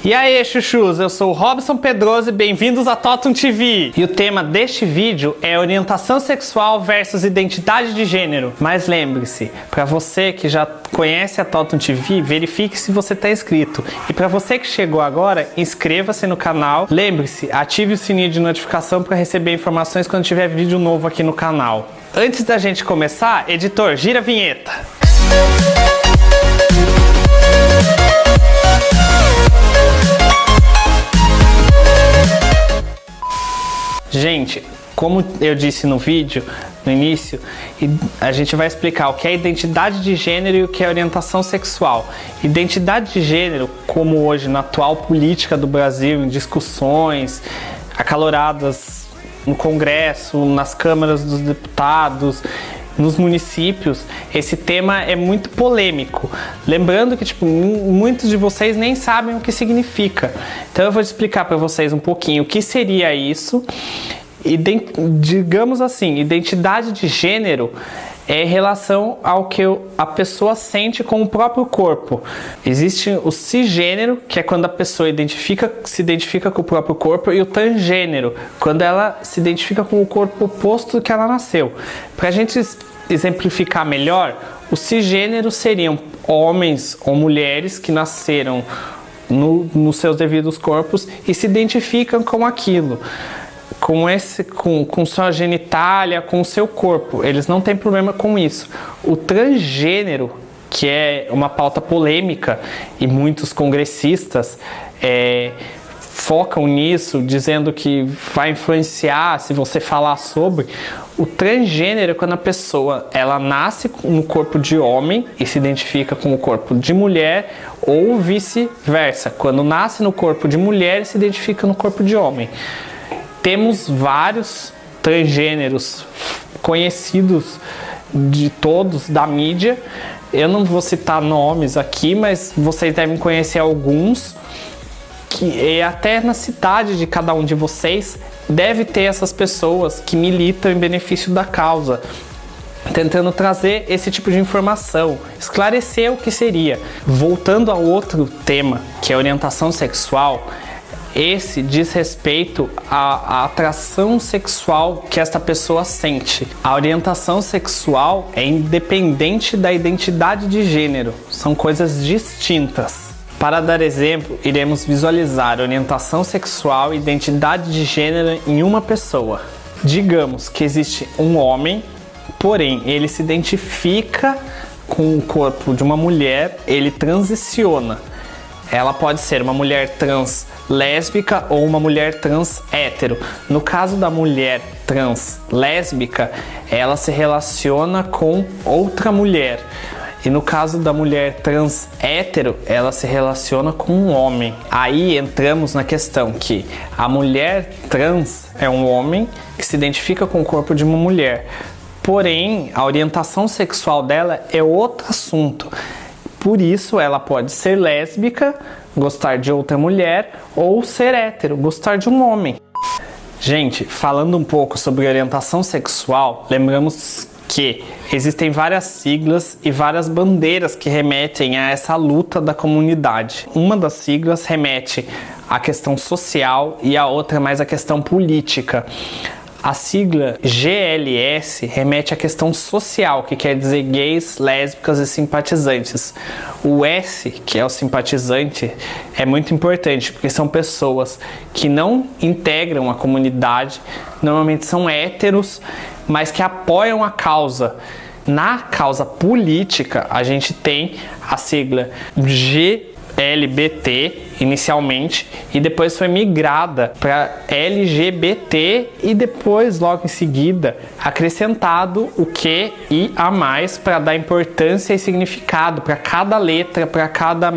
E aí, chuchus, eu sou o Robson Pedroso e bem-vindos a Totum TV. E o tema deste vídeo é orientação sexual versus identidade de gênero. Mas lembre-se, para você que já conhece a Totum TV, verifique se você está inscrito. E para você que chegou agora, inscreva-se no canal. Lembre-se, ative o sininho de notificação para receber informações quando tiver vídeo novo aqui no canal. Antes da gente começar, editor, gira a vinheta. Gente, como eu disse no vídeo, no início, a gente vai explicar o que é identidade de gênero e o que é orientação sexual. Identidade de gênero, como hoje na atual política do Brasil, em discussões acaloradas no Congresso, nas câmaras dos deputados, nos municípios, esse tema é muito polêmico. Lembrando que muitos de vocês nem sabem o que significa. Então eu vou explicar para vocês um pouquinho o que seria isso. Digamos assim, identidade de gênero é em relação ao que a pessoa sente com o próprio corpo. Existe o cisgênero, que é quando a pessoa se identifica com o próprio corpo, e o transgênero, quando ela se identifica com o corpo oposto do que ela nasceu. Para a gente exemplificar melhor, os cisgêneros seriam homens ou mulheres que nasceram nos seus devidos corpos e se identificam com aquilo. Com sua genitália, com o seu corpo. Eles não têm problema com isso. O transgênero, que é uma pauta polêmica e muitos congressistas focam nisso, dizendo que vai influenciar se você falar sobre. O transgênero é quando a pessoa ela nasce no corpo de homem e se identifica com o corpo de mulher, ou vice-versa, quando nasce no corpo de mulher e se identifica no corpo de homem. Temos vários transgêneros conhecidos de todos da mídia. Eu não vou citar nomes aqui, mas vocês devem conhecer alguns. Que até na cidade de cada um de vocês deve ter essas pessoas que militam em benefício da causa, tentando trazer esse tipo de informação, esclarecer o que seria. Voltando a outro tema, que é orientação sexual. Esse diz respeito à atração sexual que esta pessoa sente. A orientação sexual é independente da identidade de gênero, são coisas distintas. Para dar exemplo, iremos visualizar orientação sexual e identidade de gênero em uma pessoa. Digamos que existe um homem, porém ele se identifica com o corpo de uma mulher, ele transiciona. Ela pode ser uma mulher trans lésbica ou uma mulher trans hétero. No caso da mulher trans lésbica, ela se relaciona com outra mulher. E no caso da mulher trans hétero, ela se relaciona com um homem. Aí entramos na questão que a mulher trans é um homem que se identifica com o corpo de uma mulher. Porém, a orientação sexual dela é outro assunto. Por isso, ela pode ser lésbica, gostar de outra mulher, ou ser hétero, gostar de um homem. Gente, falando um pouco sobre orientação sexual, lembramos que existem várias siglas e várias bandeiras que remetem a essa luta da comunidade. Uma das siglas remete à questão social e a outra mais à questão política. A sigla GLS remete à questão social, que quer dizer gays, lésbicas e simpatizantes. O S, que é o simpatizante, é muito importante, porque são pessoas que não integram a comunidade, normalmente são héteros, mas que apoiam a causa. Na causa política, a gente tem a sigla GLBT inicialmente e depois foi migrada para LGBT e depois, logo em seguida, acrescentado o Q e a mais para dar importância e significado para cada letra, para cada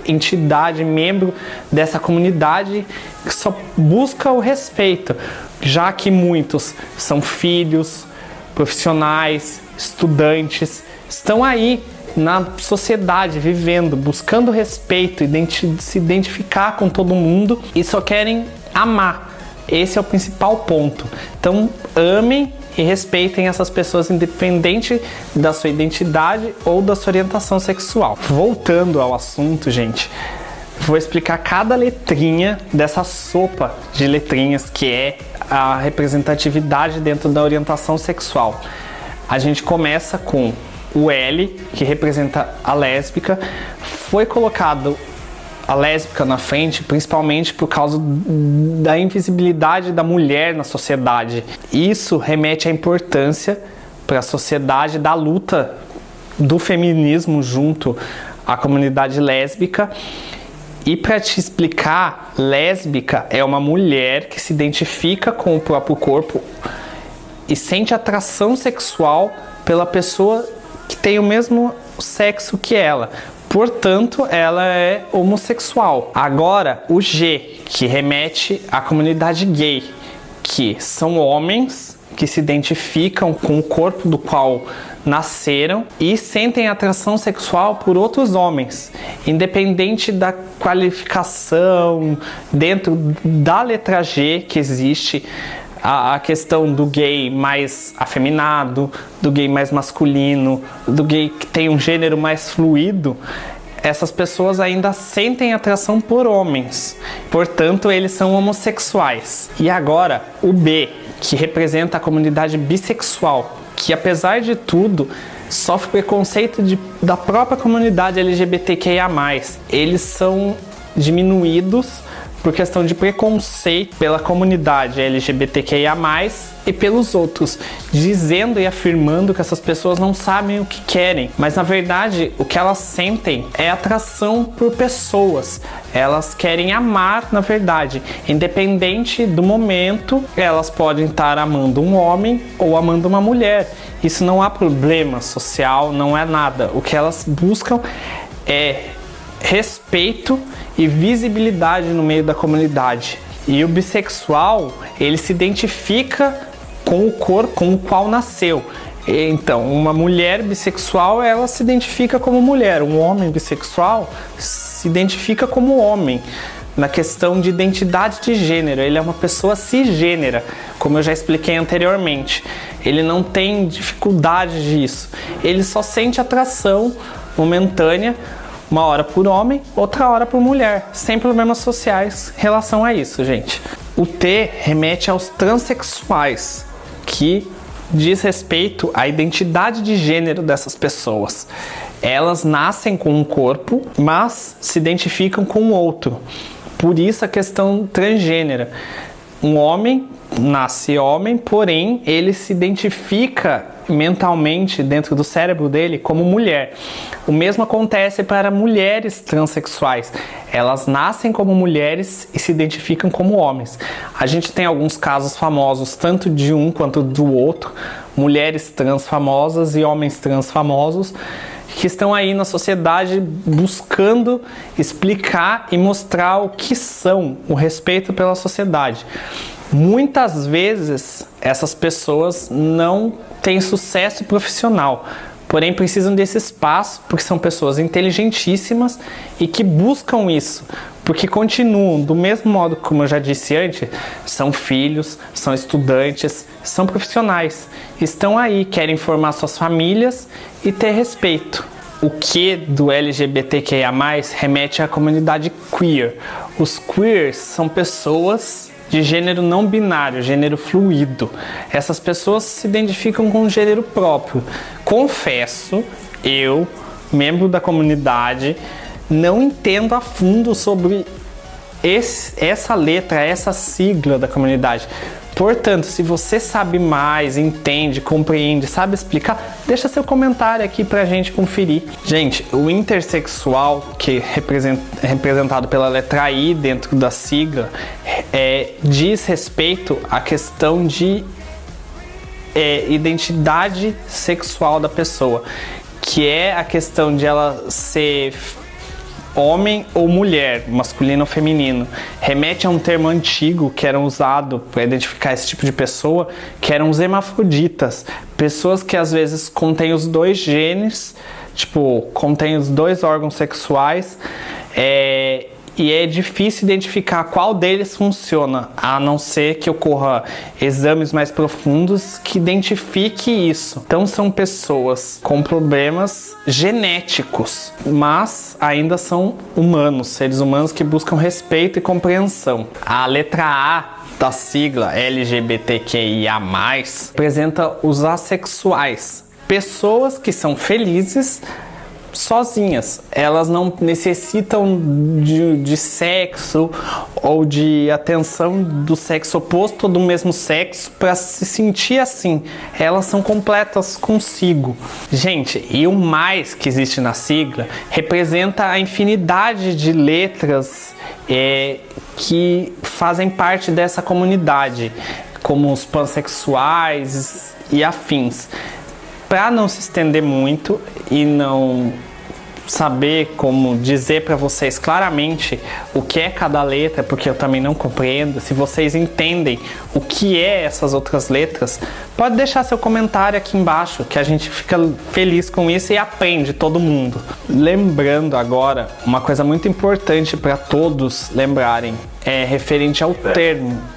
entidade, membro dessa comunidade que só busca o respeito, já que muitos são filhos, profissionais, estudantes, estão aí na sociedade, vivendo, buscando respeito, se identificar com todo mundo e só querem amar. Esse é o principal ponto. Então, amem e respeitem essas pessoas independente da sua identidade ou da sua orientação sexual. Voltando ao assunto, gente, vou explicar cada letrinha dessa sopa de letrinhas que é a representatividade dentro da orientação sexual. A gente começa com o L, que representa a lésbica. Foi colocado a lésbica na frente principalmente por causa da invisibilidade da mulher na sociedade. Isso remete à importância para a sociedade da luta do feminismo junto à comunidade lésbica. E para te explicar, lésbica é uma mulher que se identifica com o próprio corpo e sente atração sexual pela pessoa que tem o mesmo sexo que ela. Portanto, ela é homossexual. Agora, o G, que remete à comunidade gay, que são homens que se identificam com o corpo do qual nasceram e sentem atração sexual por outros homens, independente da qualificação, dentro da letra G que existe, a questão do gay mais afeminado, do gay mais masculino, do gay que tem um gênero mais fluido. Essas pessoas ainda sentem atração por homens, portanto eles são homossexuais. E agora o B, que representa a comunidade bissexual, que apesar de tudo sofre preconceito da própria comunidade LGBTQIA+. Eles são diminuídos por questão de preconceito pela comunidade LGBTQIA+, e pelos outros, dizendo e afirmando que essas pessoas não sabem o que querem, mas na verdade o que elas sentem é atração por pessoas. Elas querem amar, na verdade, independente do momento, elas podem estar amando um homem ou amando uma mulher. Isso não há problema social, não é nada. O que elas buscam é respeito e visibilidade no meio da comunidade. E o bissexual, ele se identifica com o corpo com o qual nasceu. Então, uma mulher bissexual, ela se identifica como mulher. Um homem bissexual se identifica como homem. Na questão de identidade de gênero, ele é uma pessoa cisgênera, como eu já expliquei anteriormente. Ele não tem dificuldade disso. Ele só sente atração momentânea, uma hora por homem, outra hora por mulher, sem problemas sociais em relação a isso, gente. O T remete aos transexuais, que diz respeito à identidade de gênero dessas pessoas. Elas nascem com um corpo, mas se identificam com o outro. Por isso a questão transgênera. Um homem nasce homem, porém ele se identifica mentalmente dentro do cérebro dele como mulher. O mesmo acontece para mulheres transexuais. Elas nascem como mulheres e se identificam como homens. A gente tem alguns casos famosos, tanto de um quanto do outro, mulheres trans famosas e homens trans famosos, que estão aí na sociedade buscando explicar e mostrar o que são, o respeito pela sociedade. Muitas vezes essas pessoas não têm sucesso profissional, porém precisam desse espaço porque são pessoas inteligentíssimas e que buscam isso, porque continuam do mesmo modo como eu já disse antes, são filhos, são estudantes, são profissionais, estão aí, querem formar suas famílias e ter respeito. O que do LGBTQIA+, remete à comunidade queer. Os queers são pessoas de gênero não binário, gênero fluido. Essas pessoas se identificam com um gênero próprio. Confesso, eu, membro da comunidade, não entendo a fundo sobre essa letra, essa sigla da comunidade. Portanto, se você sabe mais, entende, compreende, sabe explicar, deixa seu comentário aqui pra gente conferir. Gente, o intersexual, que é representado pela letra I dentro da sigla, diz respeito à questão de identidade sexual da pessoa, que é a questão de ela ser homem ou mulher, masculino ou feminino. Remete a um termo antigo que era usado para identificar esse tipo de pessoa, que eram os hermafroditas, pessoas que às vezes contêm os dois genes, tipo, contêm os dois órgãos sexuais, e é difícil identificar qual deles funciona, a não ser que ocorra exames mais profundos que identifique isso. Então são pessoas com problemas genéticos, mas ainda são humanos, seres humanos que buscam respeito e compreensão. A letra A da sigla LGBTQIA+, representa os assexuais, pessoas que são felizes sozinhas, elas não necessitam de sexo ou de atenção do sexo oposto ou do mesmo sexo para se sentir assim, elas são completas consigo. Gente, e o mais que existe na sigla representa a infinidade de letras que fazem parte dessa comunidade, como os pansexuais e afins. Para não se estender muito e não saber como dizer para vocês claramente o que é cada letra, porque eu também não compreendo, se vocês entendem o que é essas outras letras, pode deixar seu comentário aqui embaixo, que a gente fica feliz com isso e aprende todo mundo. Lembrando agora, uma coisa muito importante para todos lembrarem, é referente ao termo.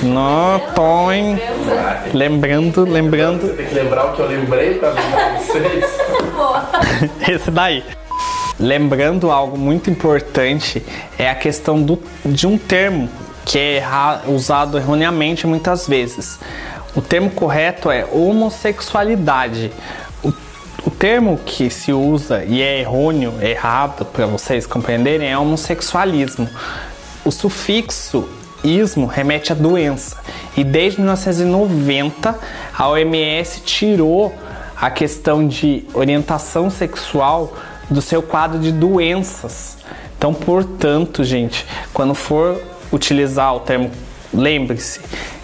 Não, Tom. Lembrando. Você tem que lembrar o que eu lembrei pra lembrar vocês. Esse daí. Lembrando algo muito importante, é a questão de um termo que é usado erroneamente muitas vezes. O termo correto é homossexualidade. O termo que se usa e é errôneo, errado, para vocês compreenderem, é homossexualismo. O sufixo ismo remete à doença, e desde 1990 a OMS tirou a questão de orientação sexual do seu quadro de doenças. Então, portanto, gente, quando for utilizar o termo, lembre-se,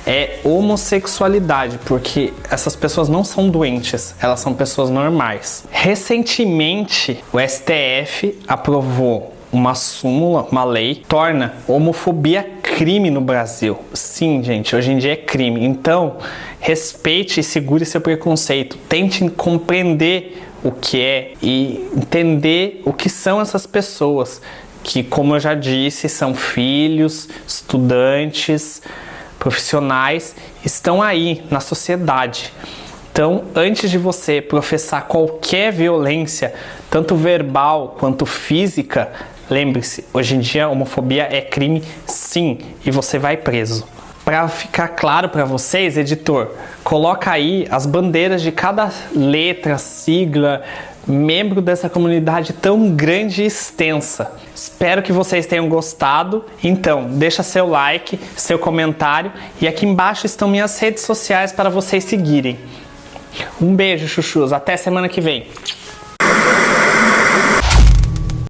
é homossexualidade, porque essas pessoas não são doentes, elas são pessoas normais. Recentemente, o STF aprovou uma súmula, uma lei, torna homofobia crime no Brasil. Sim, gente, hoje em dia é crime. Então, respeite e segure seu preconceito. Tente compreender o que é e entender o que são essas pessoas que, como eu já disse, são filhos, estudantes, profissionais, estão aí na sociedade. Então, antes de você professar qualquer violência, tanto verbal quanto física, lembre-se, hoje em dia a homofobia é crime sim, e você vai preso. Para ficar claro para vocês, editor, coloca aí as bandeiras de cada letra, sigla, membro dessa comunidade tão grande e extensa. Espero que vocês tenham gostado. Então, deixa seu like, seu comentário, e aqui embaixo estão minhas redes sociais para vocês seguirem. Um beijo, chuchus. Até semana que vem.